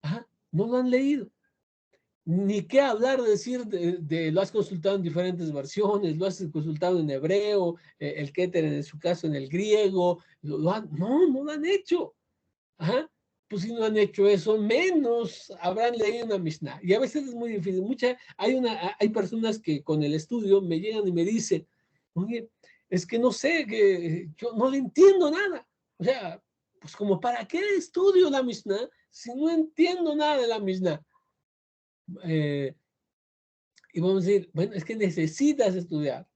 ¿Ah? No lo han leído. Ni qué hablar de decir lo has consultado en diferentes versiones, lo has consultado en hebreo, el Keter en su caso en el griego, no lo han hecho. Ajá. Pues si no han hecho eso, menos habrán leído una Mishnah. Y a veces es muy difícil. Hay personas que con el estudio me llegan y me dicen, oye, es que no sé, que yo no le entiendo nada. O sea, pues como para qué estudio la Mishnah si no entiendo nada de la Mishnah. Y vamos a decir, bueno, es que necesitas estudiar,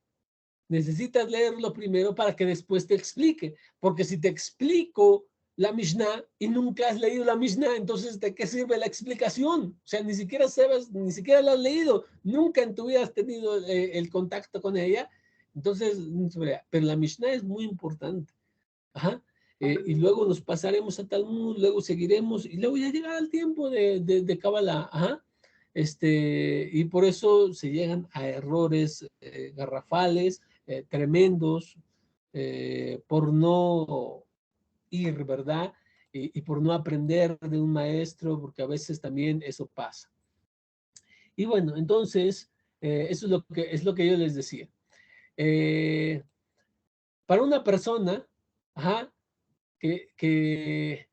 necesitas leerlo primero para que después te explique, porque si te explico la Mishnah y nunca has leído la Mishnah, entonces ¿de qué sirve la explicación? O sea, ni siquiera sabes, ni siquiera la has leído, nunca en tu vida has tenido el contacto con ella, entonces, pero la Mishnah es muy importante. Ajá. Y luego nos pasaremos a Talmud, luego seguiremos, y luego ya llegará el tiempo de Kabbalah. Ajá. Y por eso se llegan a errores garrafales, tremendos por no ir, ¿verdad? Y por no aprender de un maestro, porque a veces también eso pasa. Y bueno, entonces, eso es lo que yo les decía. Para una persona, ajá, que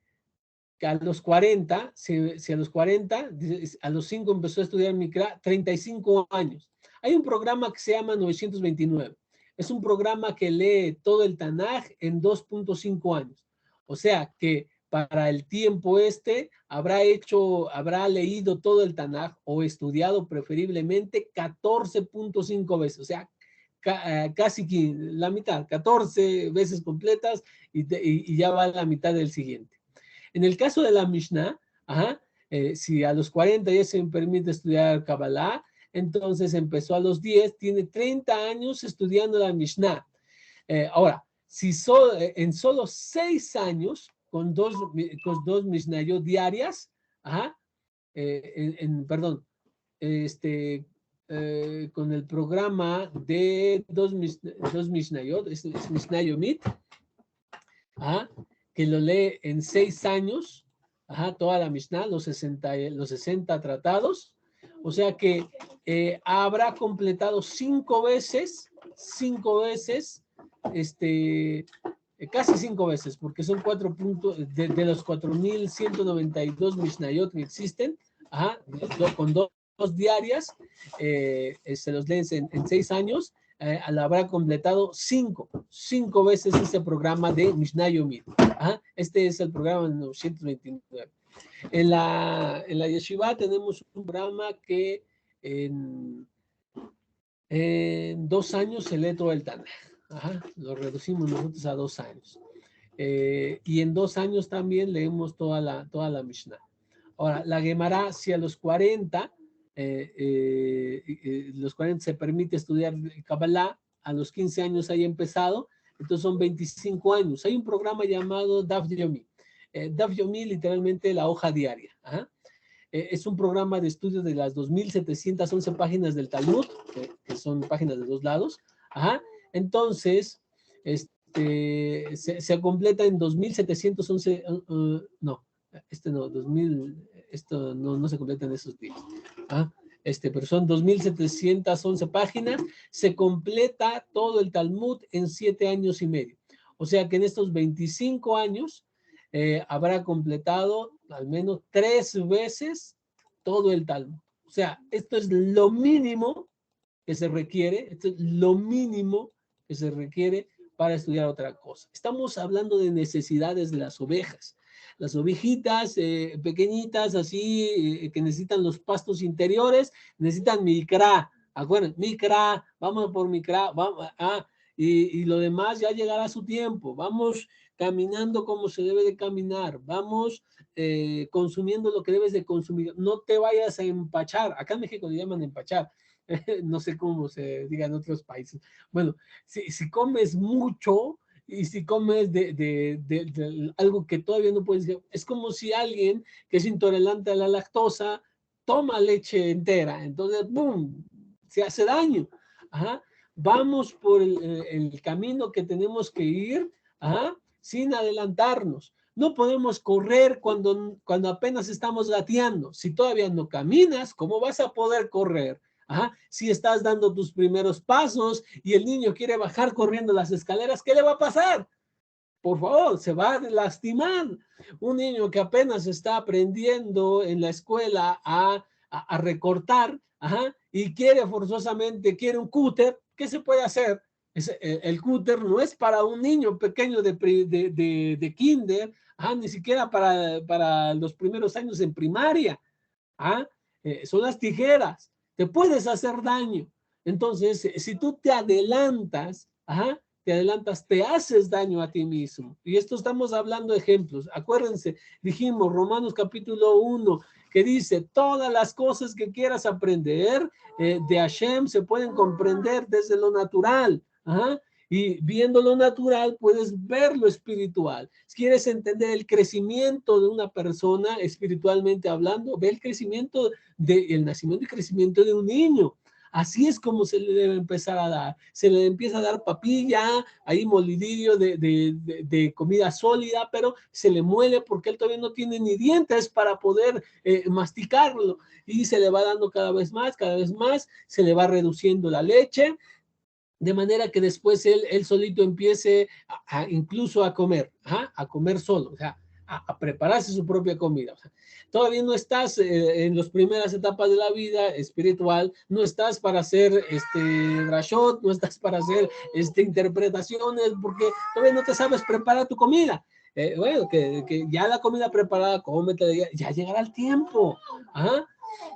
a los 40, si a los 40, a los 5 empezó a estudiar Mikra, 35 años. Hay un programa que se llama 929. Es un programa que lee todo el Tanaj en 2.5 años. O sea que para el tiempo habrá leído todo el Tanaj o estudiado preferiblemente 14.5 veces. O sea, casi la mitad, 14 veces completas y ya va a la mitad del siguiente. En el caso de la Mishnah, ajá, si a los 40 ya se permite estudiar Kabbalah, entonces empezó a los 10, tiene 30 años estudiando la Mishnah. Ahora, si en solo 6 años, con dos Mishnayot diarias, ajá, perdón, con el programa de dos Mishnayot, es Mishnah Yomit, ajá, que lo lee en 6 años, ajá, toda la Mishnah, los 60 tratados, o sea que habrá completado 5 veces, casi 5 veces, porque son 4 puntos, de los 4.192 Mishnayot que existen, ajá, con dos diarias, se los leen en 6 años, habrá completado 5 veces ese programa de Mishnah Yomit. Este es el programa 929. En la Yeshiva tenemos un programa que en 2 años se lee todo el Tanaj. Lo reducimos nosotros a 2 años. Y en 2 años también leemos toda la Mishnah. Ahora, la Gemara, si a los 40, los 40 se permite estudiar Kabbalah, a los 15 años haya empezado, entonces son 25 años. Hay un programa llamado Daf Yomi. Daf Yomi, literalmente la hoja diaria. Es un programa de estudio de las 2.711 páginas del Talmud, que son páginas de 2 lados. Entonces, se completa en 2.711, no, 2000, esto no se completa en esos días. Pero son 2.711 páginas, se completa todo el Talmud en 7 años y medio. O sea que en estos 25 años habrá completado al menos 3 veces todo el Talmud. O sea, esto es lo mínimo que se requiere, esto es lo mínimo que se requiere para estudiar otra cosa. Estamos hablando de necesidades de las ovejas. Las ovejitas pequeñitas, así, que necesitan los pastos interiores, necesitan Mikra. Acuérdense, Mikra, vamos por Mikra, vamos, y lo demás ya llegará a su tiempo. Vamos caminando como se debe de caminar, vamos consumiendo lo que debes de consumir. No te vayas a empachar. Acá en México le llaman empachar. No sé cómo se diga en otros países. Bueno, si comes mucho y si comes de algo que todavía no puedes decir, es como si alguien que es intolerante a la lactosa toma leche entera, entonces, ¡boom!, se hace daño. Vamos por el camino que tenemos que ir, sin adelantarnos. No podemos correr cuando apenas estamos gateando. Si todavía no caminas, ¿cómo vas a poder correr? Si estás dando tus primeros pasos y el niño quiere bajar corriendo las escaleras, ¿qué le va a pasar? Por favor, se va a lastimar. Un niño que apenas está aprendiendo en la escuela a recortar, y quiere un cúter, ¿qué se puede hacer? El cúter no es para un niño pequeño de kinder, ni siquiera para los primeros años en primaria. Son las tijeras, te puedes hacer daño. Entonces, si tú te adelantas, te haces daño a ti mismo. Y esto estamos hablando de ejemplos. Acuérdense, dijimos Romanos capítulo 1, que dice, todas las cosas que quieras aprender de Hashem se pueden comprender desde lo natural. Y viendo lo natural puedes ver lo espiritual. Si quieres entender el crecimiento de una persona espiritualmente hablando, ve el nacimiento y crecimiento de un niño. Así es como se le debe empezar a dar. Se le empieza a dar papilla, ahí molidillo de comida sólida, pero se le muele porque él todavía no tiene ni dientes para poder masticarlo. Y se le va dando cada vez más, se le va reduciendo la leche, de manera que después él solito empiece incluso a comer, a comer solo, o sea, a prepararse su propia comida. O sea, todavía no estás en las primeras etapas de la vida espiritual, no estás para hacer drashot, no estás para hacer interpretaciones, porque todavía no te sabes preparar tu comida. Bueno, que ya la comida preparada, cómetela, ya llegará el tiempo.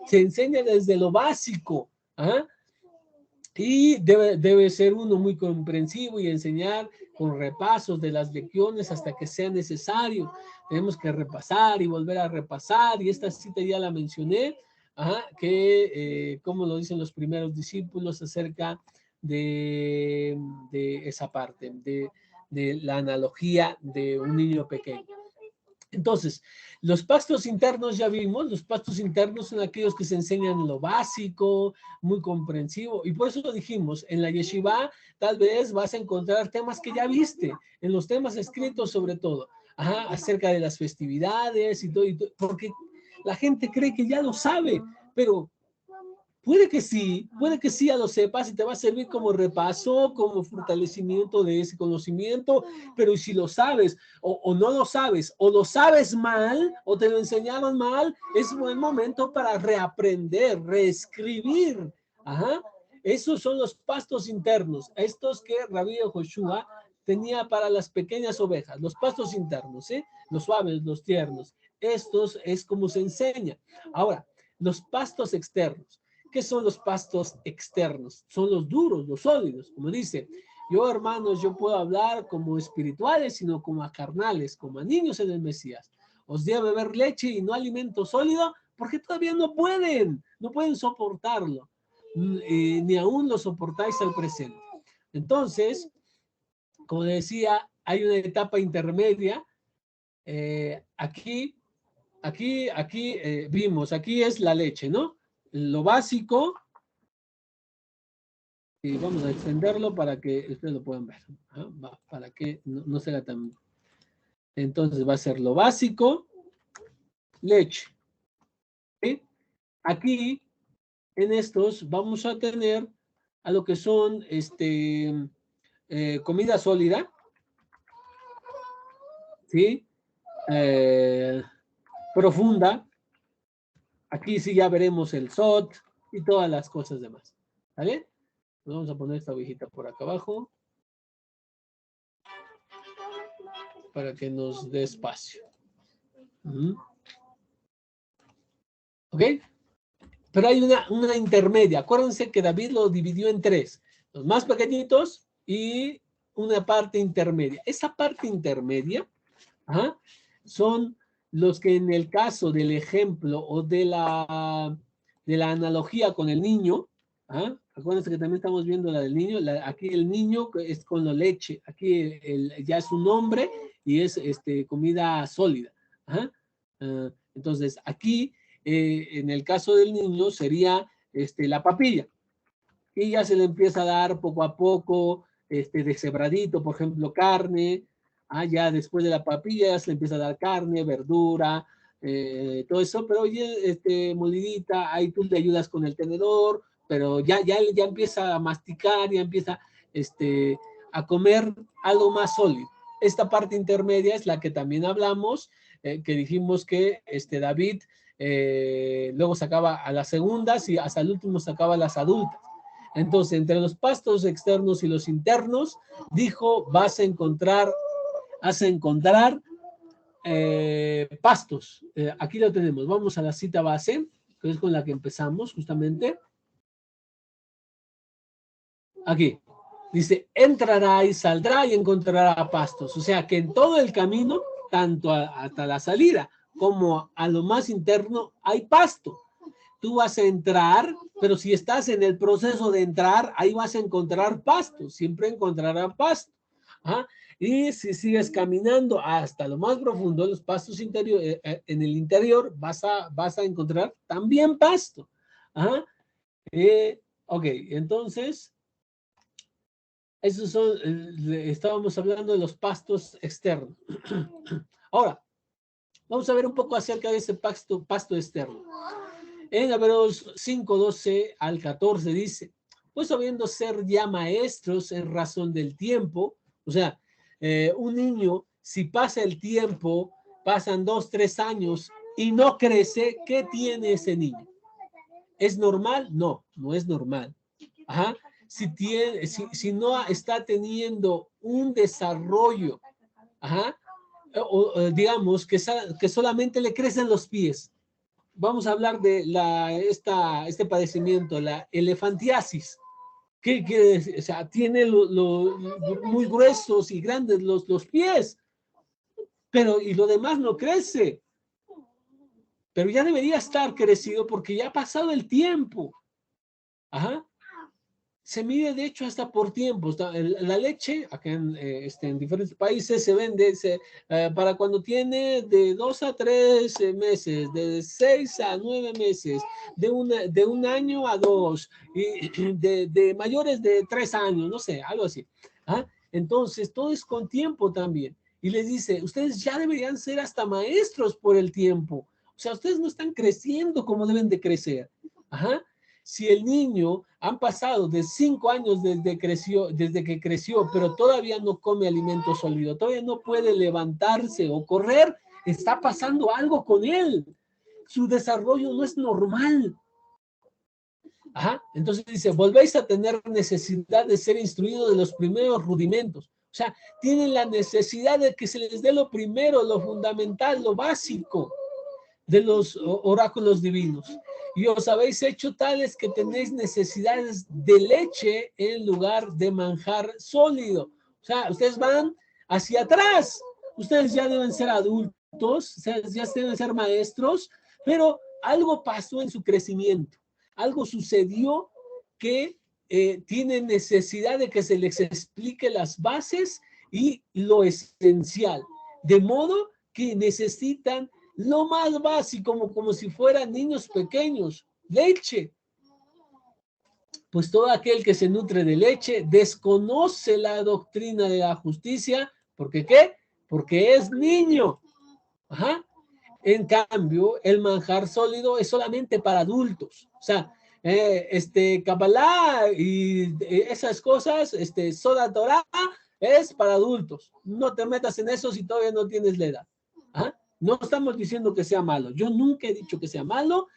Se enseña desde lo básico. Y debe ser uno muy comprensivo y enseñar con repasos de las lecciones hasta que sea necesario. Tenemos que repasar y volver a repasar, y esta cita ya la mencioné, como lo dicen los primeros discípulos acerca de esa parte, de la analogía de un niño pequeño. Entonces, los pastos internos ya vimos, los pastos internos son aquellos que se enseñan lo básico, muy comprensivo, y por eso lo dijimos, en la yeshiva tal vez vas a encontrar temas que ya viste, en los temas escritos sobre todo, acerca de las festividades y todo, porque la gente cree que ya lo sabe, pero puede que sí ya lo sepas y te va a servir como repaso, como fortalecimiento de ese conocimiento, pero si lo sabes o no lo sabes, o lo sabes mal, o te lo enseñaron mal, es buen momento para reaprender, reescribir. Esos son los pastos internos, estos que Rabbi Joshua tenía para las pequeñas ovejas, los pastos internos, los suaves, los tiernos. Estos es como se enseña. Ahora, los pastos externos. ¿Qué son los pastos externos? Son los duros, los sólidos. Como dice, yo hermanos, yo puedo hablar como espirituales, sino como a carnales, como a niños en el Mesías. Os di a beber leche y no alimento sólido, porque todavía no pueden soportarlo. Ni aún lo soportáis al presente. Entonces, como decía, hay una etapa intermedia. Aquí vimos, aquí es la leche, ¿no? Lo básico, y vamos a extenderlo para que ustedes lo puedan ver, para que no sea tan... Entonces va a ser lo básico, leche. ¿Sí? Aquí, en estos, vamos a tener a lo que son comida sólida, ¿sí? Profunda. Aquí sí ya veremos el SOT y todas las cosas demás. ¿Vale? Vamos a poner esta ovejita por acá abajo para que nos dé espacio. ¿Ok? Pero hay una intermedia. Acuérdense que David lo dividió en tres. Los más pequeñitos y una parte intermedia. Esa parte intermedia son los que en el caso del ejemplo o de la analogía con el niño, acuérdense que también estamos viendo la del niño, aquí el niño es con la leche, aquí ya es un hombre y es comida sólida. Entonces aquí en el caso del niño sería la papilla, y ya se le empieza a dar poco a poco deshebradito, por ejemplo, carne. Ya después de la papilla ya se le empieza a dar carne, verdura, todo eso, pero oye, molidita, ahí tú le ayudas con el tenedor, pero ya empieza a masticar, ya empieza a comer algo más sólido. Esta parte intermedia es la que también hablamos, que dijimos que David luego sacaba a las segundas y hasta el último sacaba a las adultas. Entonces, entre los pastos externos y los internos, dijo, vas a encontrar pastos. Aquí lo tenemos. Vamos a la cita base, que es con la que empezamos justamente. Aquí. Dice, entrará y saldrá y encontrará pastos. O sea, que en todo el camino, tanto hasta la salida como a lo más interno, hay pasto. Tú vas a entrar, pero si estás en el proceso de entrar, ahí vas a encontrar pasto, siempre encontrarás pasto. Y si sigues caminando hasta lo más profundo, los pastos interiores, en el interior vas a encontrar también pasto. Ok, entonces, esos son, estábamos hablando de los pastos externos. Ahora, vamos a ver un poco acerca de ese pasto externo. En Hebreos 5, 12 al 14 dice, pues habiendo ser ya maestros en razón del tiempo, o sea, un niño, si pasa el tiempo, pasan 2, 3 años y no crece, ¿qué tiene ese niño? ¿Es normal? No, no es normal. Ajá. Si no está teniendo un desarrollo, ajá, o digamos que solamente le crecen los pies. Vamos a hablar de este padecimiento, la elefantiasis. ¿Qué quiere decir? O sea, tiene muy gruesos y grandes los pies, pero y lo demás no crece. Pero ya debería estar crecido porque ya ha pasado el tiempo. Ajá. Se mide, de hecho, hasta por tiempos. La leche, acá en diferentes países, se vende para cuando tiene de 2 a 3 meses, de 6 a 9 meses, de un año a 2, y de mayores de 3 años, no sé, algo así. ¿Ah? Entonces, todo es con tiempo también. Y les dice, ustedes ya deberían ser hasta maestros por el tiempo. O sea, ustedes no están creciendo como deben de crecer. Ajá. Si el niño han pasado de 5 años desde que creció, pero todavía no come alimento sólido, todavía no puede levantarse o correr, está pasando algo con él. Su desarrollo no es normal. Ajá. Entonces dice, volvéis a tener necesidad de ser instruidos de los primeros rudimentos. O sea, tienen la necesidad de que se les dé lo primero, lo fundamental, lo básico de los oráculos divinos. Y os habéis hecho tales que tenéis necesidades de leche en lugar de manjar sólido. O sea, ustedes van hacia atrás. Ustedes ya deben ser adultos, ya deben ser maestros, pero algo pasó en su crecimiento. Algo sucedió que tienen necesidad de que se les explique las bases y lo esencial. De modo que necesitan lo más básico, como si fueran niños pequeños, leche. Pues todo aquel que se nutre de leche desconoce la doctrina de la justicia. ¿Por qué qué? Porque es niño. Ajá. En cambio, el manjar sólido es solamente para adultos. O sea, Kabbalah y esas cosas, Soda Torah, es para adultos. No te metas en eso si todavía no tienes la edad. ¿Ah? No estamos diciendo que sea malo. Yo nunca he dicho que sea malo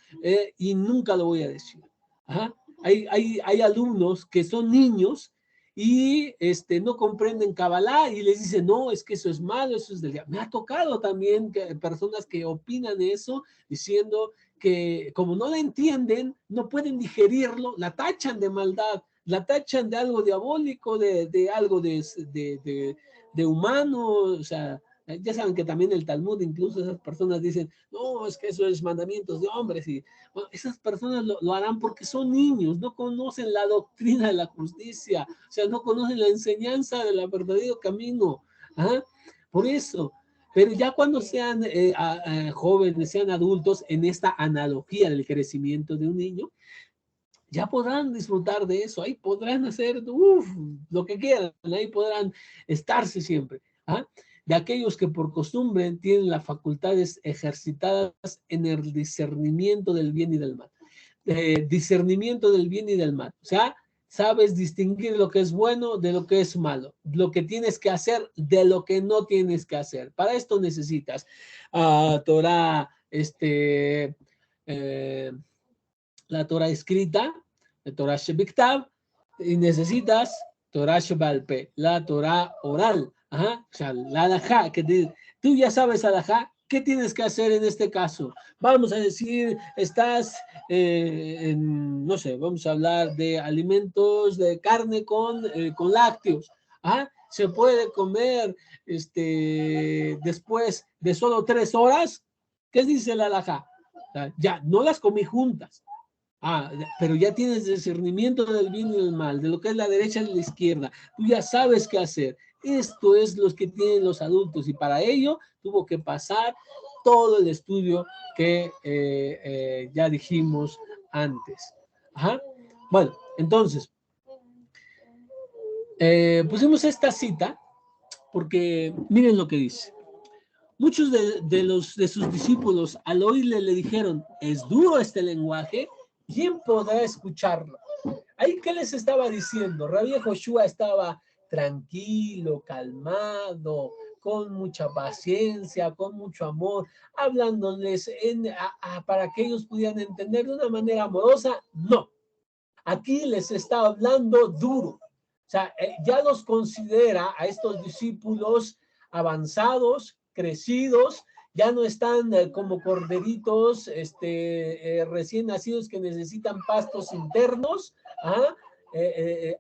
y nunca lo voy a decir. ¿Ah? Hay alumnos que son niños y no comprenden Kabbalah y les dicen, no, es que eso es malo, eso es del diablo. Me ha tocado también personas que opinan eso diciendo que como no la entienden, no pueden digerirlo, la tachan de maldad, la tachan de algo diabólico, de algo de humano, o sea, ya saben que también el Talmud, incluso esas personas dicen, no, es que eso es mandamientos de hombres. Y bueno, esas personas lo harán porque son niños, no conocen la doctrina de la justicia, o sea, no conocen la enseñanza del verdadero camino. ¿Ah? Por eso, pero ya cuando sean jóvenes, sean adultos, en esta analogía del crecimiento de un niño, ya podrán disfrutar de eso, ahí podrán hacer lo que quieran, ahí podrán estarse siempre. ¿Ah? De aquellos que por costumbre tienen las facultades ejercitadas en el discernimiento del bien y del mal. Discernimiento del bien y del mal. O sea, sabes distinguir lo que es bueno de lo que es malo, lo que tienes que hacer de lo que no tienes que hacer. Para esto necesitas Torah, la Torah escrita, la Torah Shebiktav, y necesitas Torah Shebalpe, la Torah oral. Ajá. O sea, la halajá, tú ya sabes halajá, ¿qué tienes que hacer en este caso? Vamos a decir, estás no sé, vamos a hablar de alimentos de carne con lácteos. ¿Ah? Se puede comer después de solo 3 horas. ¿Qué dice la halajá? Ya, no las comí juntas. Pero ya tienes discernimiento del bien y del mal, de lo que es la derecha y la izquierda. Tú ya sabes qué hacer. Esto es lo que tienen los adultos y para ello tuvo que pasar todo el estudio que ya dijimos antes. Ajá. Bueno, Entonces, pusimos esta cita porque miren lo que dice. Muchos de sus discípulos al oírle le dijeron, ¿es duro este lenguaje? ¿Quién podrá escucharlo? Ahí, ¿qué les estaba diciendo? Rabbi Joshua estaba tranquilo, calmado, con mucha paciencia, con mucho amor, hablándoles para que ellos pudieran entender de una manera amorosa. No, aquí les está hablando duro. O sea, ya los considera a estos discípulos avanzados, crecidos, ya no están como corderitos recién nacidos que necesitan pastos internos, ¿ah?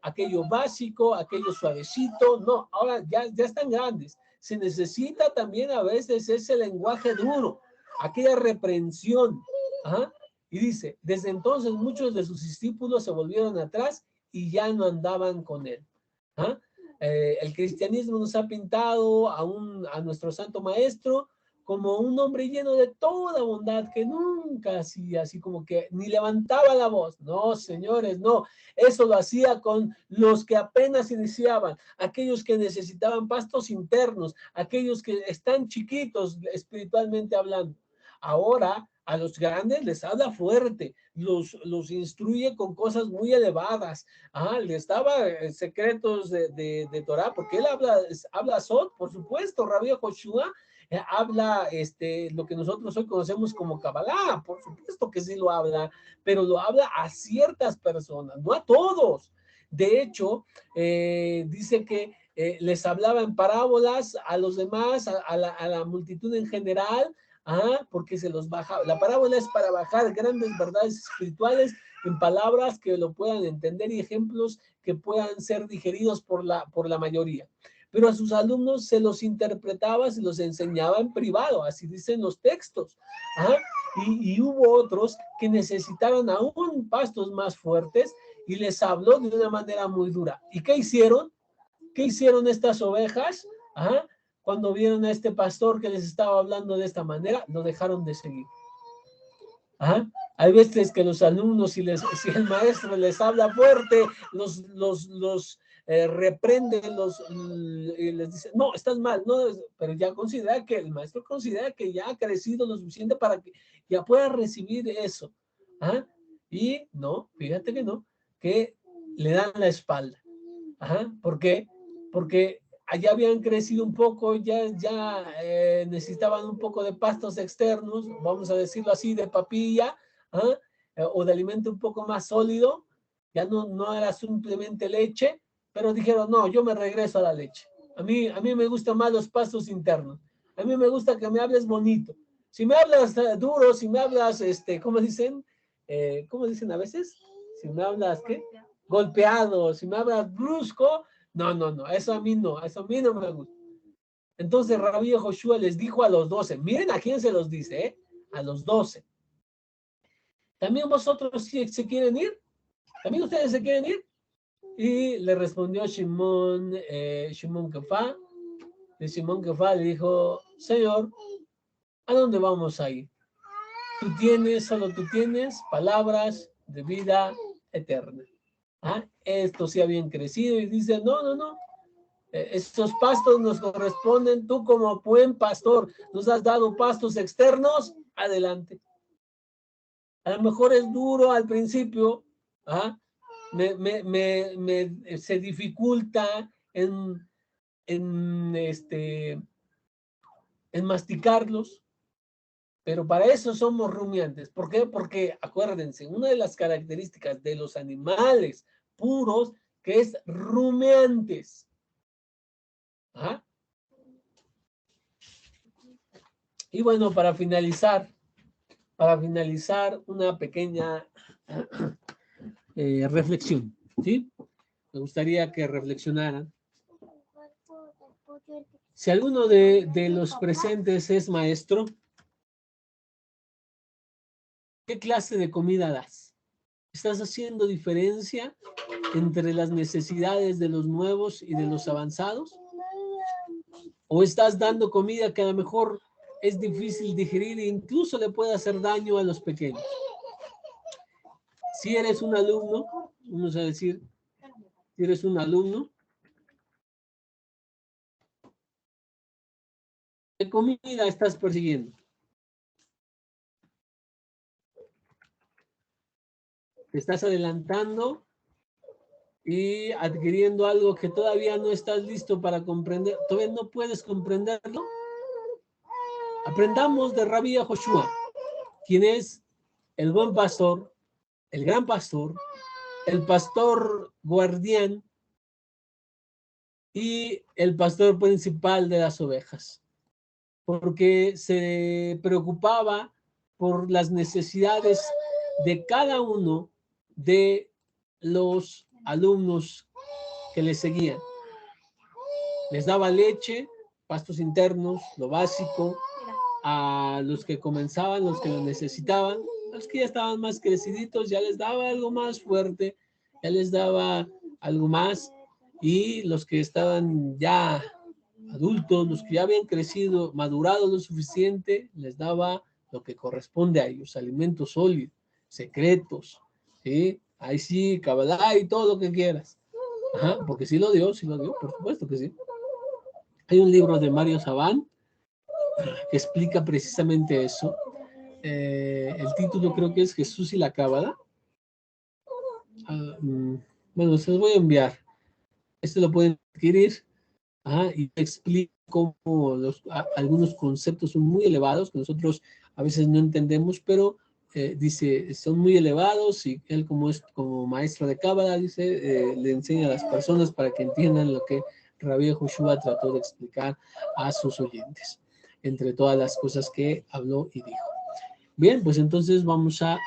Aquello básico, aquello suavecito, no, ahora ya están grandes. Se necesita también a veces ese lenguaje duro, aquella reprensión, ¿ah? Y dice, desde entonces muchos de sus discípulos se volvieron atrás y ya no andaban con él. ¿Ah? El cristianismo nos ha pintado a nuestro santo maestro como un hombre lleno de toda bondad que nunca hacía así como que ni levantaba la voz. No, señores, no. Eso lo hacía con los que apenas iniciaban, aquellos que necesitaban pastos internos, aquellos que están chiquitos espiritualmente hablando. Ahora a los grandes les habla fuerte, los instruye con cosas muy elevadas. Les daba secretos de Torah, porque él habla Sod, por supuesto, Rabbi Joshua habla lo que nosotros hoy conocemos como Kabbalah, por supuesto que sí lo habla, pero lo habla a ciertas personas, no a todos. De hecho, dice que les hablaba en parábolas a los demás, a la multitud en general, porque se los baja. La parábola es para bajar grandes verdades espirituales en palabras que lo puedan entender y ejemplos que puedan ser digeridos por la mayoría. Pero a sus alumnos se los interpretaba, se los enseñaba en privado, así dicen los textos. Y hubo otros que necesitaban aún pastos más fuertes y les habló de una manera muy dura. ¿Y qué hicieron? ¿Qué hicieron estas ovejas? Cuando vieron a este pastor que les estaba hablando de esta manera, lo dejaron de seguir. Hay veces que los alumnos, si el maestro les habla fuerte, los reprenden, y les dice, no, estás mal, no, pero ya considera que el maestro considera que ya ha crecido lo suficiente para que ya pueda recibir eso. Y no, fíjate que no, que le dan la espalda. ¿Por qué? Porque allá habían crecido un poco, ya necesitaban un poco de pastos externos, vamos a decirlo así, de papilla, o de alimento un poco más sólido, ya no era simplemente leche, pero dijeron, no, yo me regreso a la leche. A mí me gustan más los pastos internos, a mí me gusta que me hables bonito. Si me hablas duro, si me hablas, ¿cómo dicen? ¿Cómo dicen a veces? Si me hablas, ¿qué? Golpeado, si me hablas brusco, no, eso a mí no me gusta. Entonces Rabbi Joshua les dijo a los 12, miren a quién se los dice, a los 12. ¿También vosotros se quieren ir? ¿También ustedes se quieren ir? Y le respondió Shimon Kefá. Y Shimon Kefá le dijo, Señor, ¿a dónde vamos a ir? Solo tú tienes palabras de vida eterna. Estos sí habían crecido y dice, no, estos pastos nos corresponden, tú como buen pastor nos has dado pastos externos, adelante. A lo mejor es duro al principio, se dificulta en masticarlos, pero para eso somos rumiantes. ¿Por qué? Porque acuérdense, una de las características de los animales puros que es rumiantes. Y bueno, para finalizar una pequeña reflexión, ¿sí? Me gustaría que reflexionaran. Si alguno de los presentes es maestro, ¿qué clase de comida das? ¿Estás haciendo diferencia entre las necesidades de los nuevos y de los avanzados? ¿O estás dando comida que a lo mejor es difícil digerir e incluso le puede hacer daño a los pequeños? Si eres un alumno, Vamos a decir, si eres un alumno, ¿qué comida estás persiguiendo? Te estás adelantando y adquiriendo algo que todavía no estás listo para comprender, todavía no puedes comprenderlo. Aprendamos de Rabí Joshua, quien es el buen pastor, el gran pastor, el pastor guardián y el pastor principal de las ovejas, porque se preocupaba por las necesidades de cada uno de los alumnos que le seguían. Les daba leche, pastos internos, lo básico, a los que comenzaban, los que lo necesitaban, los que ya estaban más creciditos, ya les daba algo más fuerte, ya les daba algo más, y los que estaban ya adultos, los que ya habían crecido, madurado lo suficiente, les daba lo que corresponde a ellos, alimentos sólidos, secretos, ¿sí? Ahí sí, Kabbalah y todo lo que quieras. Ajá, porque sí lo dio, por supuesto que sí. Hay un libro de Mario Sabán que explica precisamente eso. El título creo que es Jesús y la Cábala. Bueno, se los voy a enviar. Este lo pueden adquirir. Y explica cómo algunos conceptos son muy elevados, que nosotros a veces no entendemos, pero dice, son muy elevados, y él como maestro de Cábala, dice, le enseña a las personas para que entiendan lo que Rabí Joshua trató de explicar a sus oyentes, entre todas las cosas que habló y dijo. Bien, pues entonces vamos a